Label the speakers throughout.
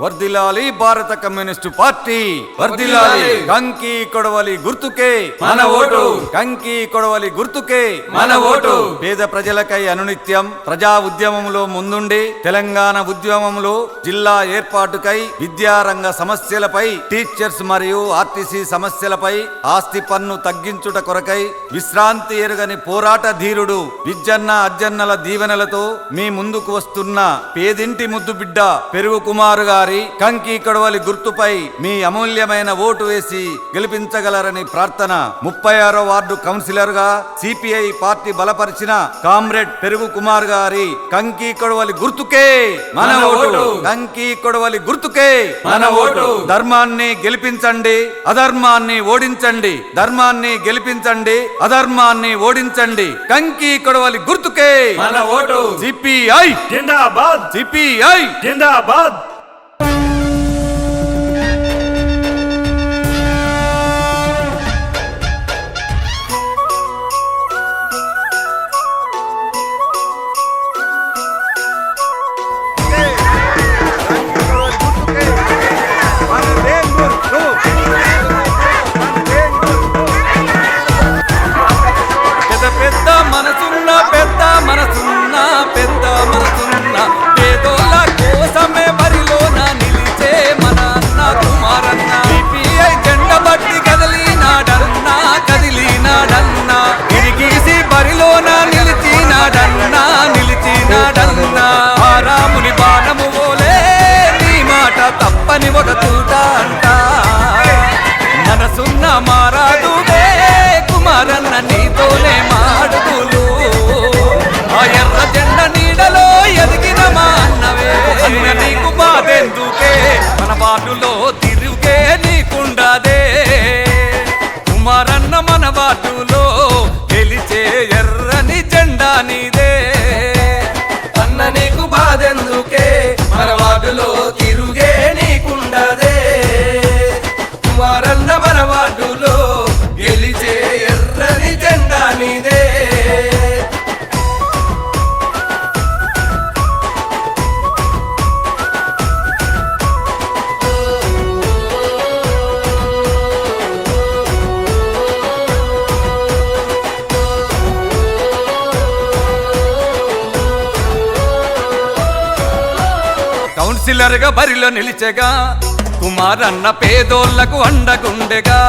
Speaker 1: వర్ధిల్లాలి భారత communist party వర్ధిల్లాలి. కంకి కొడవలి గుర్తుకే మన ఓటు, కంకి కొడవలి గుర్తుకే మన ఓటు. పేద ప్రజలకై అనునిత్యం ప్రజా ఉద్యమంలో ముందుండి తెలంగాణ ఉద్యమంలో జిల్లా ఏర్పాటుకై, విద్యారంగ సమస్యలపై, టీచర్స్ మరియు ఆర్టీసీ సమస్యలపై, ఆస్తి పన్ను తగ్గించుట కొరకై విశ్రాంతి ఎరుగని పోరాట ధీరుడు విజ్జన్న అజ్జన్నల దీవెనలతో మీ ముందుకు వస్తున్న పేదింటి ముద్దు బిడ్డ పెరుగు కుమారు గారి కంకి కొడవలి గుర్తుపై మీ అమూల్యమైన ఓటు వేసి గెలిపించగలరని ప్రార్థన. 36వ వార్డు కౌన్సిలర్ గా సిపిఐ పార్టీ బలపరిచిన కామ్రేడ్ పెరుగు కుమార్ గారి కంకి కొడవలి గుర్తుకే మన ఓటు, కంకి కొడవలి గుర్తుకే మన ఓటు. ధర్మాన్ని గెలిపించండి, అధర్మాన్ని ఓడించండి. ధర్మాన్ని గెలిపించండి, అధర్మాన్ని ఓడించండి. కంకి కొడవలి గుర్తుకే మన ఓటు. సిపిఐ జిందాబాద్, సిపిఐ జిందాబాద్. పేదోళ్ళ కోసమే బరిలోన నిలిచే మన అన్న కుమారన్న. సిపిఐ జెండ బట్టి కదిలినాడన్నా, కదిలినాడన్నా. గిరిగీసి బరిలోన నిలిచినాడన్నా, నిలిచినాడన్నా. ఆ రాముని బాణము పోలే నీ మాట తప్పని ఒక తూట అంట. మనసున్న మారాదుడే కుమారన్న, నీతోనే మాడుగులు. ఆ ఎర్ర జెండ నీడలో ఎదిగిన మా అన్నవే, అన్న నీకు బాధెందుకే? మన వార్డులో తిరుగే నీకుండదే. కుమారన్న మన వార్డులో గెలిచే ఎర్రని జెండా నీదే.
Speaker 2: అన్న నీకు బాధెందుకే? మన వార్డులో తిరుగే నీకుండదే. కుమారన్న మన వార్డులో గెలిచే ఎర్రని జెండా నీదే.
Speaker 1: కౌన్సిలర్ గా బరిలో నిలిచెగా కుమారన్న పేదోళ్లకు అండగుండెగా.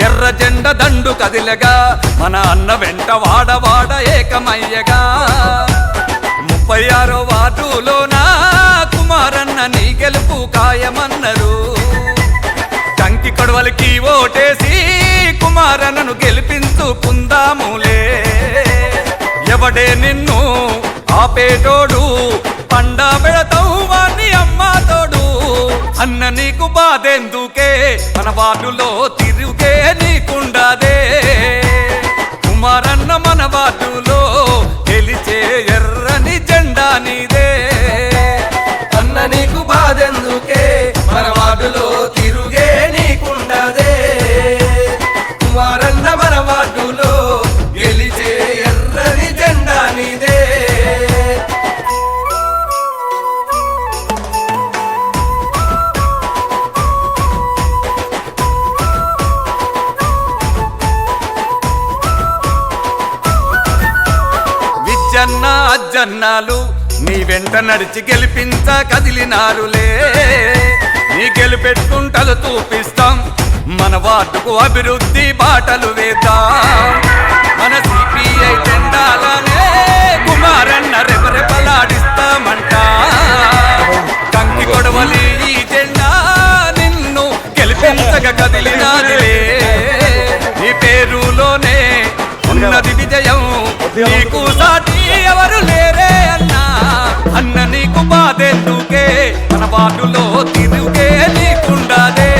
Speaker 1: ఎర్ర జెండ దండు కదిలగా మన అన్న వెంట వాడవాడ ఏకమయ్యగా. 36వ వార్డులోన కుమారన్న నీ గెలుపు ఖాయమన్నరు. కంకి కొడవలికి ఓటేసి కుమారన్నను గెలిపించుకుందాములే. ఎవడే నిన్ను ఆపేటోడు, పండ పెడతావు వాణ్ణి అమ్మాతోడు. అన్న నీకు బాధెందుకే? మన వార్డులో తిరుగే నీకుండదే. కుమారన్న మన వార్డులో గెలిచే ఎర్రని జెండా నీదే.
Speaker 2: అన్న నీకు బాధెందుకే? మన వార్డులో తిరుగే నీకుండదే. కుమారన్న మన వార్డులో గెలిచే ఎర్రని జెండా నీదే.
Speaker 1: విజ్జన్న అజ్జన్నాలు నీ వెంట నడిచి గెలిపించ కదిలినారులే. నీ గెలుపెట్టుకుంటలు చూపిస్తాం, మన వార్డుకు అభివృద్ధి బాటలు వేద్దాం. మన సిపిఐ జెండాలనే కుమారన్న రెపరెపలాడిస్తామంట. కంకి కొడవలి ఈ జెండా నిన్ను గెలిపించక కదిలినాదిలే. నీ పేరులోనే ఉన్నది విజయం, నీకు సాటి ఎవరు లేరే అన్నా. అన్న నీకు బాధెందుకే? మన వార్డులో తిరుగే నీకుండదే.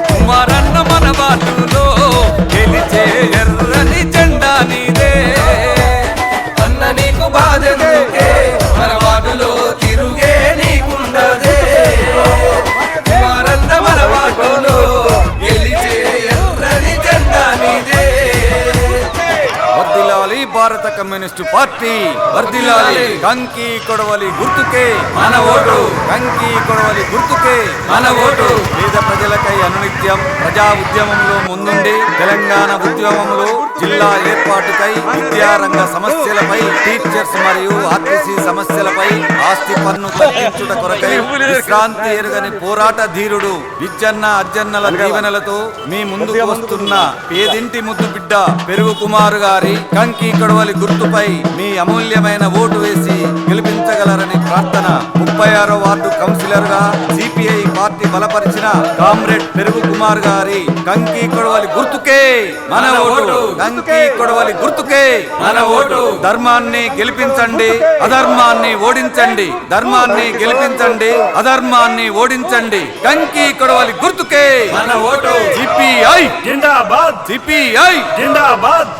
Speaker 1: కుమారన్న మన వార్డులో గెలిచే ఎర్రని జెండా నీదే.
Speaker 2: అన్న నీకు బాధెందుకే? మన వార్డులో తిరుగే నీకుండదే. కుమారన్న మన వార్డులో గెలిచే ఎర్రని జెండా నీదే.
Speaker 1: వర్ధిల్లాలి భారత కమ్యూనిస్టు పార్టీ వర్ధిల్లాలి. కంకి కొడవలి గుర్తుకే
Speaker 2: మన ఓటు
Speaker 1: కంకి కొడవలి గుర్తుకే
Speaker 2: మన ఓటు
Speaker 1: పేద ప్రజలకై అనునిత్యం ప్రజా ఉద్యమంలో ముందుండి తెలంగాణ ఉద్యమంలో జిల్లా ఏర్పాటుకై విద్యారంగ సమస్యలపై టీచర్స్ మరియు ఆర్టీసీ సమస్యలపై ఆస్తి పన్ను తగ్గించుట కొరకై విశ్రాంతి ఎరుగని పోరాట ధీరుడు విజ్జన్న అజ్జన్నల దీవెనలతో మీ ముందుకు వస్తున్న పేదింటి ముద్దు బిడ్డ పెరుగు కుమారు గారి కంకి కొడవలి గుర్తుపై మీ అమూల్యమైన ఓటు వేసి గెలిపించగలరని ప్రార్థన. 36వ వార్డు కౌన్సిలర్ గా సిపిఐ పార్టీ బలపరిచిన కామ్రేడ్ పెరుగు కుమార్ గారి కంకి కొడవలి గుర్తుకే మన ఓటు కంకి కొడవలి గుర్తుకే
Speaker 2: మన ఓటు
Speaker 1: ధర్మాన్ని గెలిపించండి అధర్మాన్ని ఓడించండి ధర్మాన్ని గెలిపించండి అధర్మాన్ని ఓడించండి కంకి కొడవలి గుర్తుకే
Speaker 2: మన ఓటు
Speaker 1: సిపిఐ
Speaker 3: జిందాబాద్
Speaker 1: సిపిఐ
Speaker 3: జిందాబాద్